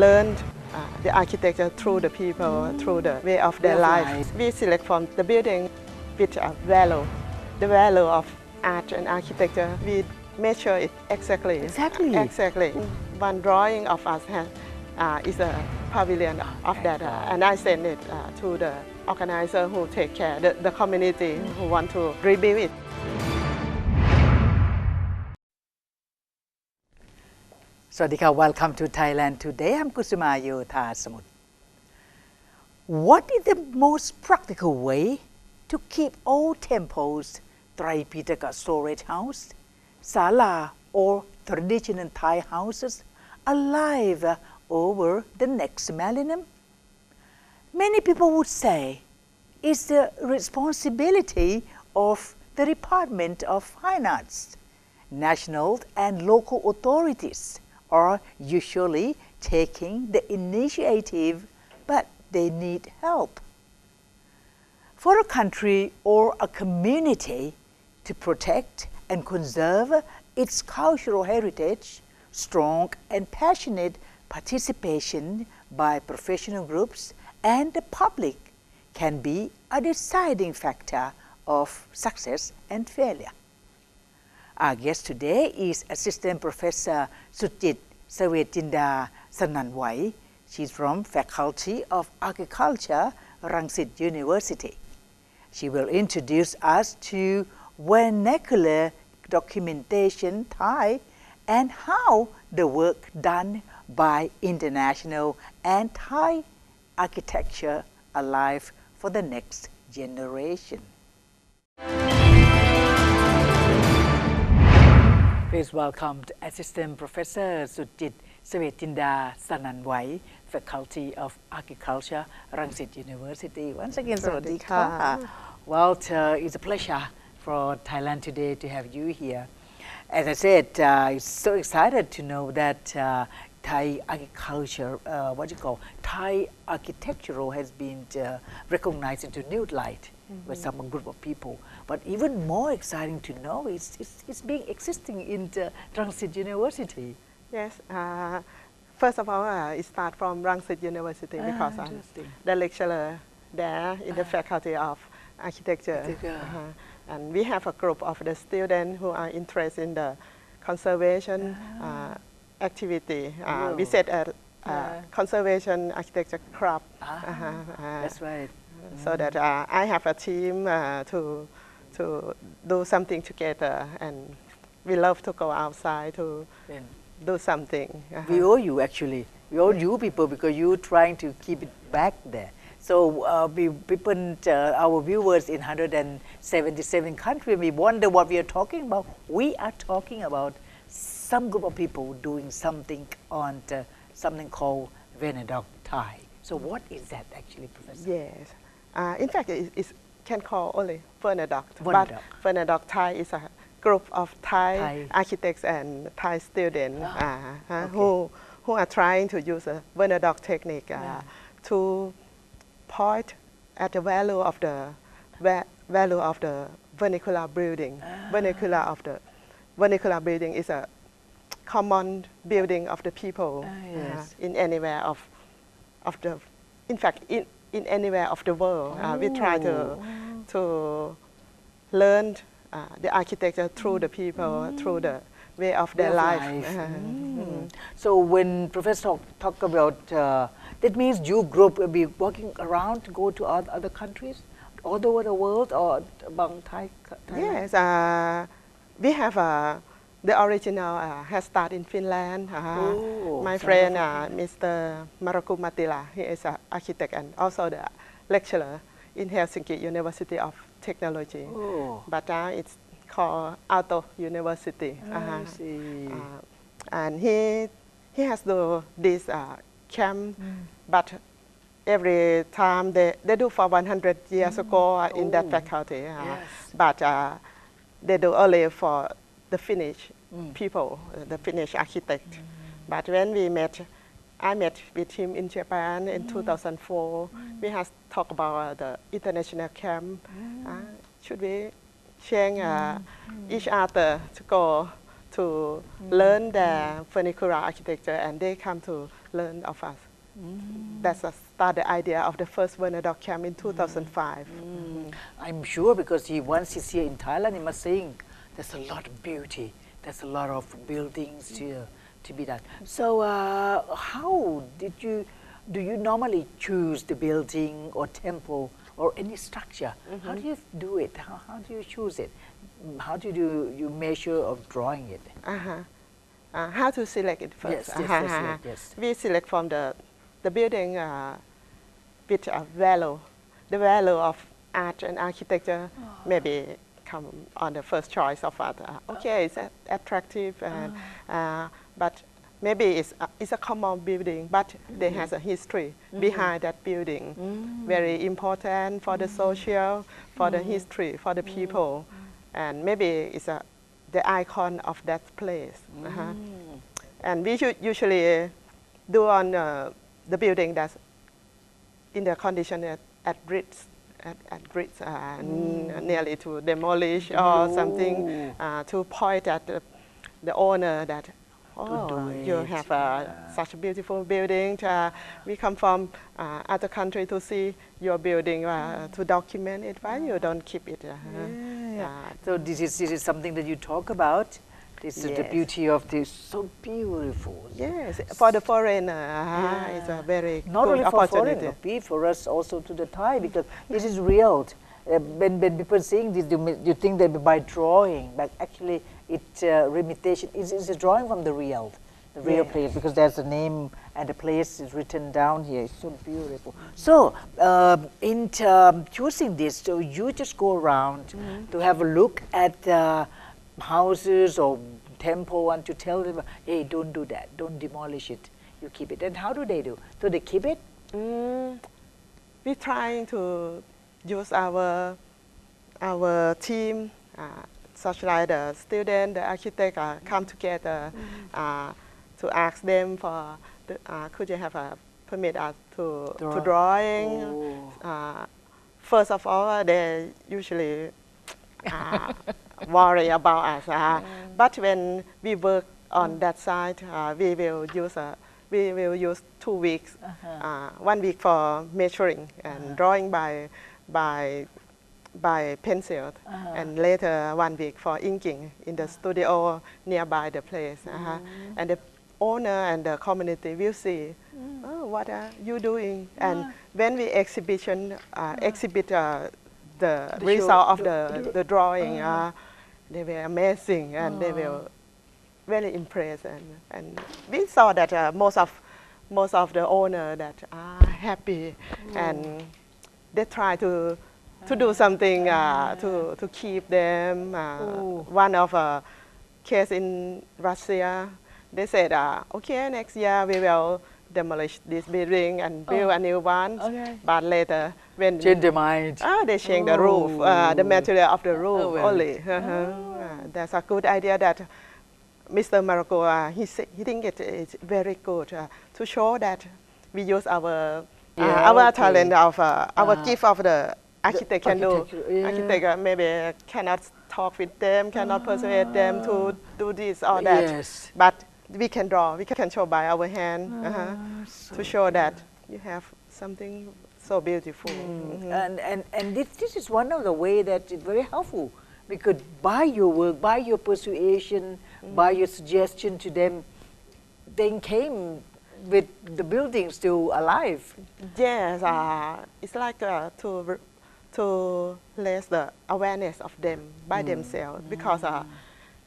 learned the architecture through the people, through the way of their life. We select from the building with a value, the value of art and architecture. We measure it exactly. Exactly. One drawing of us is a pavilion of that, and I send it to the organizer who take care, the community who want to rebuild it. Swadika, welcome to Thailand. Today I'm Kusumayo Thasamut. What is the most practical way to keep old temples, Tripitaka storage house, sala or traditional Thai houses alive over the next millennium? Many people would say it's the responsibility of the Department of Fine Arts. National and local authorities are usually taking the initiative, but they need help. For a country or a community to protect and conserve its cultural heritage, strong and passionate participation by professional groups and the public can be a deciding factor of success and failure. Our guest today is Assistant Professor Sudjit Svetachinta Sananwai. She's from Faculty of Agriculture, Rangsit University. She will introduce us to vernacular documentation Thai and how the work done by international and Thai architecture alive for the next generation. Please welcome Assistant Professor Sudjit Svetachinta Sananwai, Faculty of Agriculture, Rangsit University. Once again, Swadika. Well, it's a pleasure for Thailand today to have you here. As I said, I'm so excited to know that Thai agriculture, Thai architectural has been recognized into new light by some group of people. But even more exciting to know is it's being existing in the Rangsit University. Yes. First of all, it starts from Rangsit University because I'm the lecturer there in the Faculty of Architecture. And we have a group of the students who are interested in the conservation activity. We set a conservation architecture club. That's right. So that I have a team to do something together, and we love to go outside to do something. We owe you actually. We owe you people because you're trying to keep it back there. So our viewers in 177 countries, we wonder what we are talking about. We are talking about some group of people doing something on something called Venadok Thai. So what is that actually, Professor? Yes. In fact, it can call only Venadok. But Venadok Thai is a group of Thai architects and Thai students who are trying to use a Venadok technique to point at the value of the vernacular building. Vernacular building is a common building of the people in anywhere of the, in fact, in anywhere of the world. We try to learn the architecture through the people, through the way of their life. So when Professor talk about, that means your group will be working around to go to other countries, all over the world, or among Thailand? Yes, we have the original has started in Finland. My friend, Mr. Maraku Matila, he is an architect and also the lecturer in Helsinki University of Technology. But now it's called Aalto University. And he has this camp, but every time they do for 100 years ago in that faculty. But they do only for the Finnish people, the Finnish architect. But when I met with him in Japan in 2004. We have talked about the international camp. Should we change each other to go to learn the vernacular architecture, and they come to learn of us. That's the start the idea of the first Werner Dog Camp in 2005. I'm sure because once he's here in Thailand, he must think there's a lot of beauty, there's a lot of buildings here to be done. So how do you normally choose the building or temple or any structure? How do you do it? How do you choose it? How do you measure of drawing it? How to select it first? Yes. We select from the building with a value. The value of art and architecture maybe come on the first choice of art. Okay, it's attractive, and, but maybe it's a common building, but there has a history behind that building. Very important for the social, for the history, for the people, and maybe it's the icon of that place. And we should usually do on the building that's in the condition at risk, nearly to demolish or something, to point at the owner that you have such a beautiful building. We come from other country to see your building, to document it. Why you don't keep it? So this is something that you talk about. This is the beauty of this, so beautiful. Yes, for the foreigner, it's a very not good only for opportunity. foreigner, for us also to the Thai, because this is real. When people seeing this, you think that by drawing, but actually it's imitation. It's a drawing from the real place, because there's a name and the place is written down here. It's so beautiful. So in choosing this, so you just go around to have a look at houses or temple and to tell them, hey, don't do that, don't demolish it, you keep it. And how do they do? Do they keep it? We're trying to use our team, such like the student, the architect, come together to ask them for, could you have a permit us to drawing? First of all, they usually worry about us. But when we work on that side, we will use 2 weeks. 1 week for measuring and drawing by pencil, and later 1 week for inking in the studio nearby the place. And the owner and the community will see, what are you doing? And when we exhibit the result of the drawing, they were amazing, and they were very impressed. And we saw that most of the owner that are happy, and they try to do something to keep them. One of a case in Russia, they said, okay, next year we will demolish this building and build a new one. But later, when change their mind, they change the roof, the material of the roof only. That's a good idea that Mr. Morocco, he think it is very good to show that we use our talent of our gift of the architect can do. Architect maybe cannot talk with them, cannot persuade them to do this or that. But we can draw, we can show by our hand to show that you have something so beautiful. And this is one of the way that is very helpful. We could buy your work, buy your persuasion, buy your suggestion to them. They came with the building still alive. Yes, it's like to raise the awareness of them by themselves, because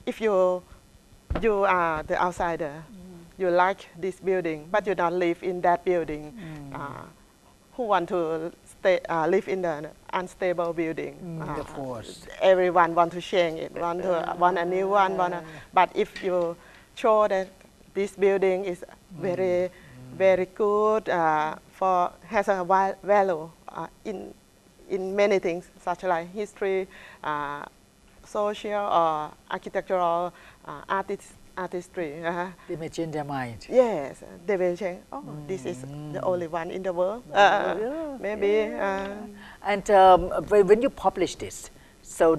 if you are the outsider, you like this building, but you don't live in that building. Who want to live in the unstable building? Of course. Everyone want to change it, want a new one. But if you show that this building is very good, has a value in many things, such like history, social or architectural, artistry. They may change their mind. Yes, they will change. This is the only one in the world. Maybe. And when you publish this, so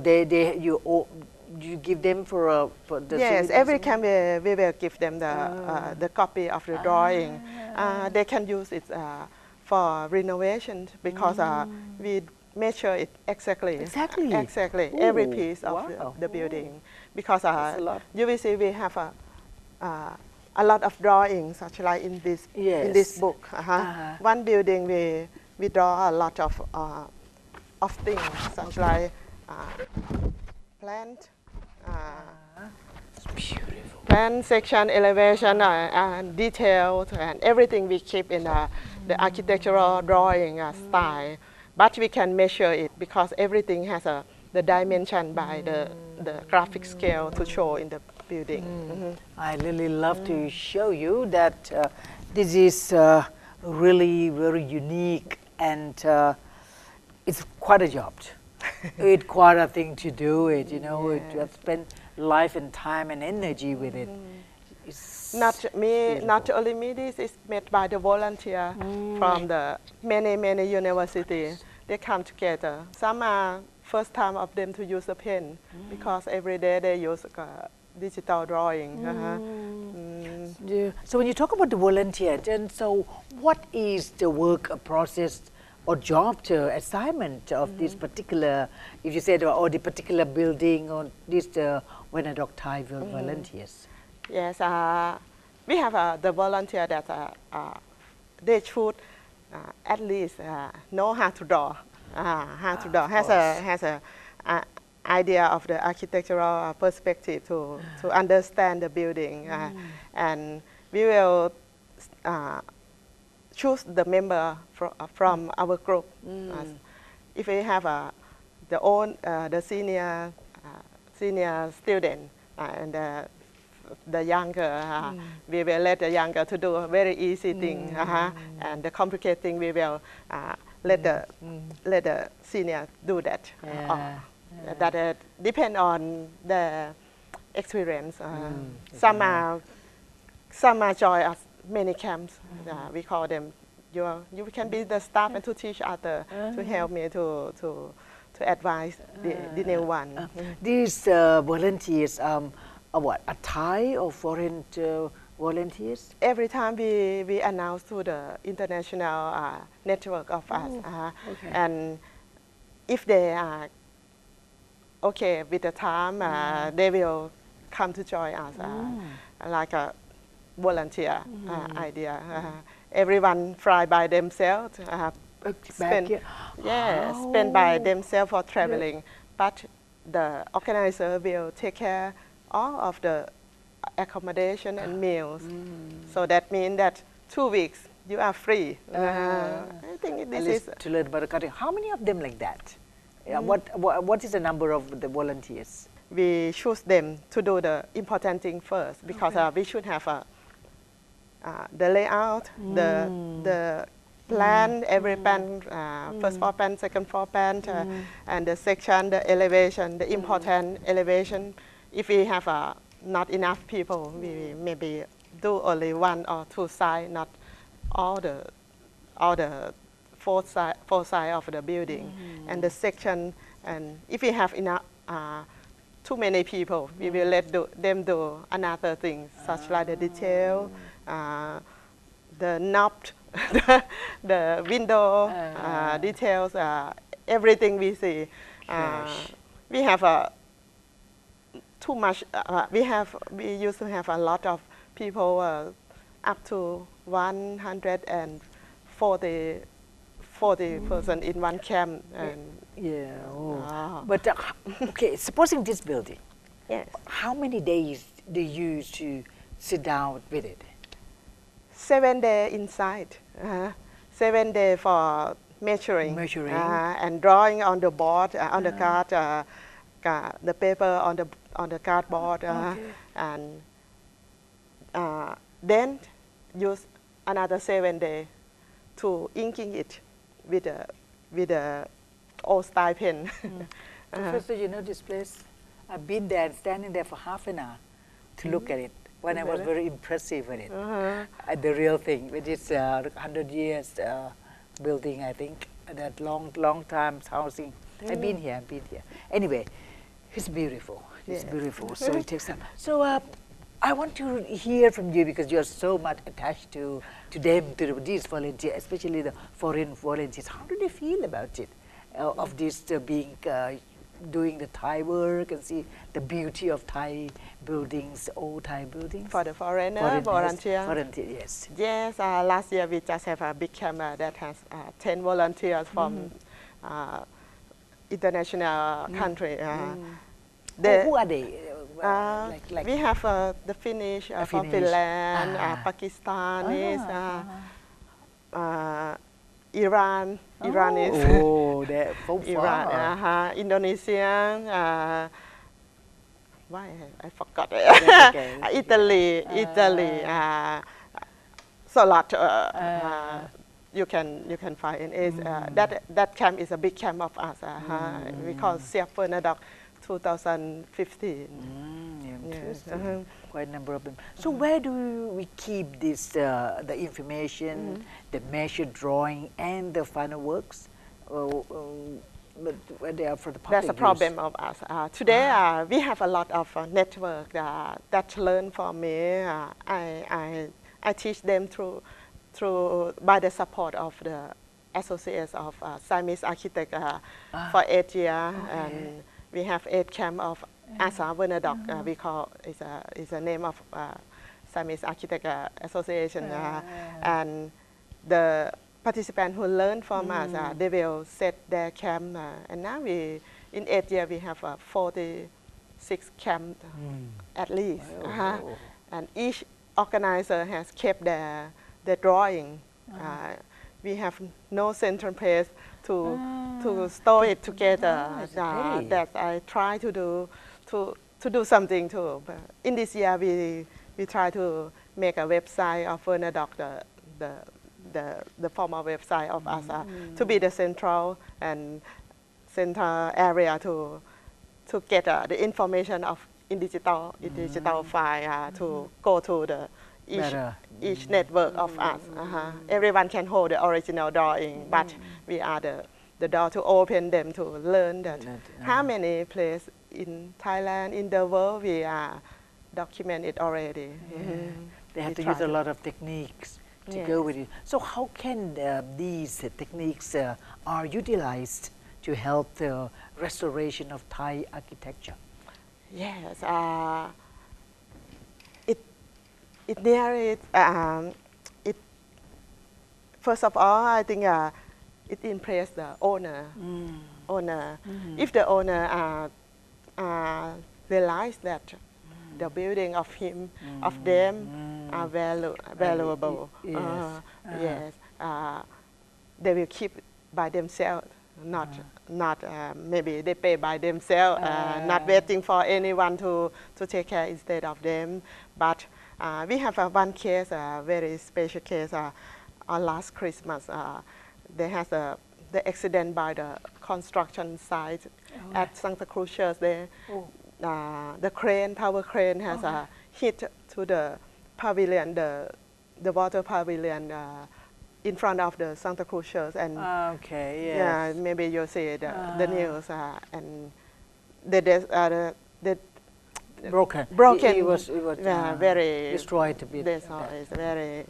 you give them for the Yes, souvenirs? every camp we will give them the copy of the drawing. They can use it for renovation because we measure it exactly. Exactly. Every Ooh, piece of wow. the building. Because That's a lot. you will see we have a lot of drawings, such like in this book. One building we draw a lot of things, such like plant. It's beautiful. Plan section, elevation, and details, and everything we keep in the architectural drawing style. But we can measure it because everything has the dimension by the graphic scale to show in the building. I really love to show you that this is really very unique, and it's quite a job. It's quite a thing to do it, you know. You have spent life and time and energy with it. It's Not beautiful. only me. This is made by the volunteer from the many universities. They come together. Some are first time of them to use a pen because every day they use digital drawing. Yeah. So when you talk about the volunteer, then so what is the work process or job assignment of this particular, if you said, or the particular building or this Wenadok Thai volunteers? Yes, we have the volunteer that they should at least know how to draw. Has a idea of the architectural perspective to understand the building, and we will choose the member from our group. If we have the senior student and the younger, we will let the younger to do a very easy thing, and the complicated thing we will let the senior do that. That depend on the experience. Some are join us many camps. We call them. You can be the staff and to teach others to help me to advise the new one. These volunteers are what, a Thai or foreign volunteers? Every time we announce to the international network of us, and if they are okay with the time, they will come to join us like a volunteer idea. Everyone fly by themselves, spend by themselves for traveling, but the organizer will take care all of the accommodation and meals. So that means that 2 weeks you are free. I think this is to learn about the country. How many of them like that? What is the number of the volunteers? We choose them to do the important thing first because we should have the layout, the plan, every plan, first floor plan, second floor plan, and the section, the elevation, the important elevation. If we have not enough people, we maybe do only 1 or 2 sides, not all the four sides of the building, and the section. And if we have enough too many people, we will let them do another thing, such like the detail, the knob, the window details, everything we see. We have too much. We used to have a lot of people, up to 140 person in one camp. And But okay, supposing this building, yes, how many days do you use to sit down with it? 7 days inside. 7 days for measuring. And drawing on the board, on the card, the paper on the cardboard, and then use another 7 days to inking it with a old style pen. Professor, you know this place? I've been there and standing there for half an hour to look at it. When I was very impressive with it. The real thing, which is 100 years building, I think, that long time housing. I've been here. Anyway, it's beautiful. it's Yes. beautiful. So it takes time. So I want to hear from you because you are so much attached to them, to these volunteers, especially the foreign volunteers. How do they feel about it? Of this doing the Thai work and see the beauty of Thai buildings, old Thai buildings. For the foreigner volunteer. Yes. Yes, last year we just have a big camp that has 10 volunteers from international country. Who are they? We have the Finnish from Finland, Pakistanis, Iranis. Oh, they're from far. Iran, Indonesian. Why I forgot it. Okay. Italy. So a lot. You can find in that camp is a big camp of us. We call Chef Bernadette 2015. Interesting. Quite a number of them. So where do we keep this the information, the measure drawing, and the final works? But where they are for the public That's a problem of us. Today we have a lot of network that learn from me. I teach them through by the support of the associates of Siamese architect for 8 years, and we have 8 camp of Asst Bernadette. We call is a name of Siamese Architect Association, and the participants who learn from us, they will set their camp, and now in 8 years we have 46 camps at least, and each organizer has kept their drawing. We have no central place to store it together. That I try to do something too. But in this year we try to make a website of Bernadette, the former website of us, to be the central area to get the information of in digital file to go to the each network of us. Everyone can hold the original drawing, but we are the door to open them to learn that how many places in Thailand, in the world, we are documented already. They have to use a lot of techniques to go with it. So how can these techniques are utilized to help the restoration of Thai architecture? Yes, first of all, I think it impressed the owner. If the owner realize that the building of them are valuable, yes, they will keep by themselves. Not maybe they pay by themselves, not waiting for anyone to take care instead of them. But we have one case, a very special case. On last Christmas, there has the accident by the construction site at Santa Cruz Church. There, the tower crane has hit to the pavilion, the water pavilion. In front of the Santa Cruz Church, and maybe you'll see the news, and the broken. It was very destroyed a bit. This is very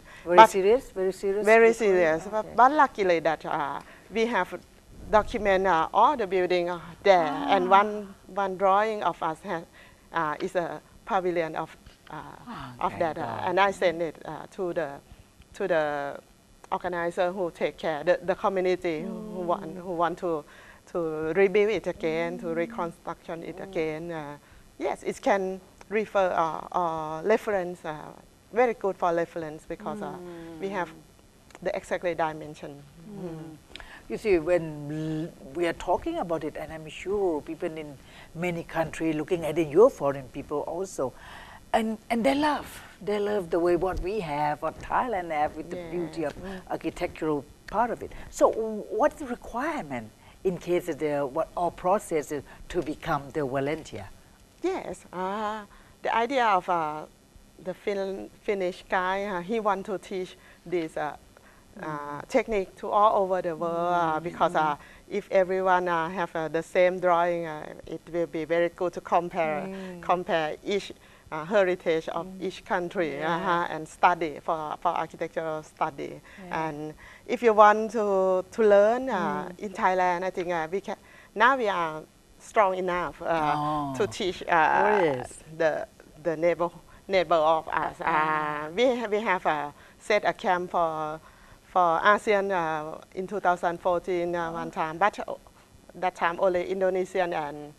serious. Very serious. Very serious. But luckily that we have document all the building there, and one drawing of us is a pavilion of that, and I send it to the organizer who take care, the community who want to rebuild it again, to reconstruction it again. Yes, it can refer or reference, very good for reference because we have the exactly dimension. You see, when we are talking about it, and I'm sure people in many countries looking at it, your foreign people also, and they love the way what we have, what Thailand have with the beauty of architectural part of it. So what's the requirement in case of or process to become the volunteer? Yes, the idea of the Finnish guy, he want to teach this technique to all over the world because if everyone have the same drawing, it will be very good to compare each heritage of each country and study for architectural study. And if you want to learn in Thailand, I think now we are strong enough to teach the neighbor of us. We have set a camp for ASEAN in 2014 one time, but that time only Indonesian and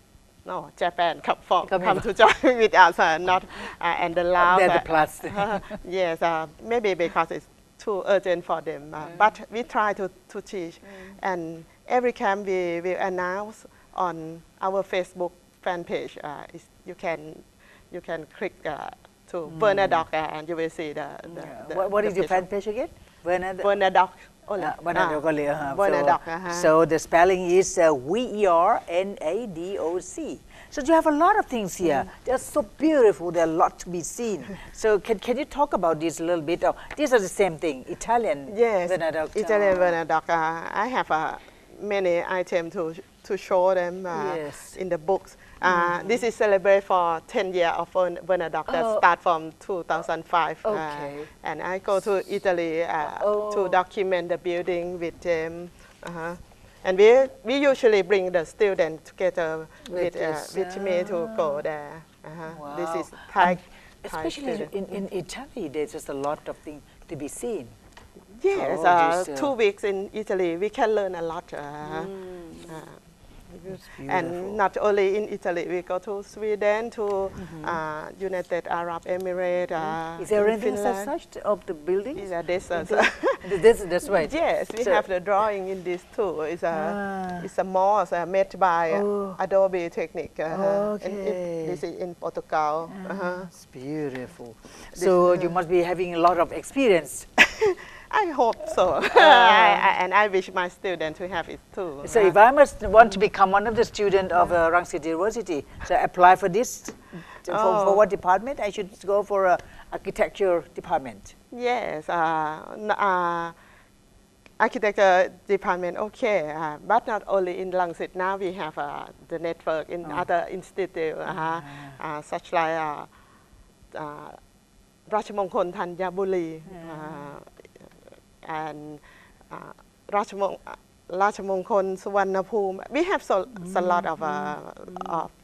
Japan come to join with us, not and the Laos. They're the plus. Yes, maybe because it's too urgent for them. But we try to teach, and every camp we will announce on our Facebook fan page. You can click to Bernadoc and you will see the what is your fan page again? Bernadoc. So the spelling is VERNADOC. So you have a lot of things here. They're so beautiful. There are a lot to be seen. So can you talk about this a little bit? These are the same thing, Italian. Yes, Bernadoc. Italian Bernadoc. I have many items to show them in the books. This is celebrated for 10 years of Bernadoc that start from 2005. And I go to Italy to document the building with them. And we usually bring the students together with me to go there. Wow. This is Thai. Especially in Italy, there's just a lot of things to be seen. Yes, 2 weeks in Italy, we can learn a lot. And not only in Italy, we go to Sweden, to United Arab Emirates. Is there anything such of the buildings? Yeah, that's right. Yes, we have the drawing in this too. It's a mosque made by Adobe Technique. This is in Portugal. It's beautiful. So you must be having a lot of experience. I hope so. And I wish my students to have it too. So if I want to become one of the students of Rangsit University, so apply for this, for what department? I should go for architecture department. Yes, architecture department, okay. But not only in Rangsit, now we have the network in other institutes, such like Rachamongkol Thanyaburi, and Rachamongkol Suvarnabhumi. We have a lot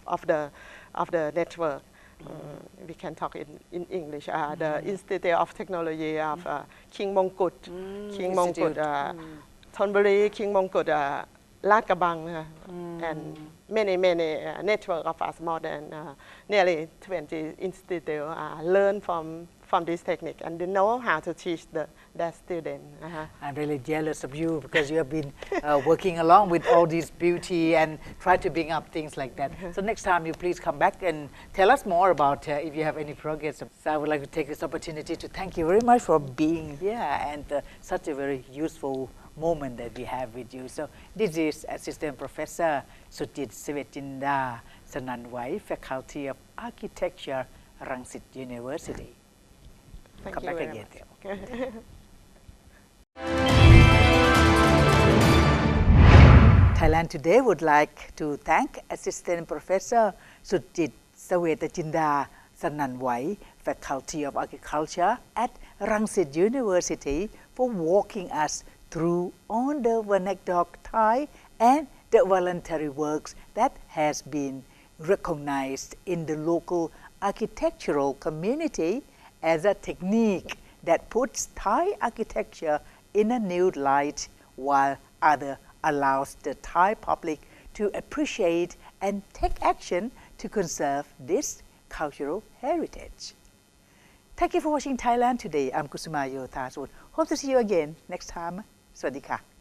of the network. We can talk in English. The Institute of Technology of King Mongkut, Thonburi, King Mongkut, Lat Krabang, and many network of us, more than nearly 20 institutes learn from this technique, and they know how to teach their students. I'm really jealous of you because you have been working along with all this beauty and try to bring up things like that. So next time you please come back and tell us more about if you have any progress. So I would like to take this opportunity to thank you very much for being here and such a very useful moment that we have with you. So this is Assistant Professor Sudjit Svetachinta, Sananwai, Faculty of Architecture, Rangsit University. Thank you very much. Thailand Today would like to thank Assistant Professor Sudjit Svetachinta, Sananwai, Faculty of Architecture at Rangsit University for walking us through on the vernacular Thai and the voluntary works that has been recognized in the local architectural community as a technique that puts Thai architecture in a new light, while other allows the Thai public to appreciate and take action to conserve this cultural heritage. Thank you for watching Thailand Today. I'm Kusumayo Thasud. Hope to see you again next time. สวัสดีค่ะ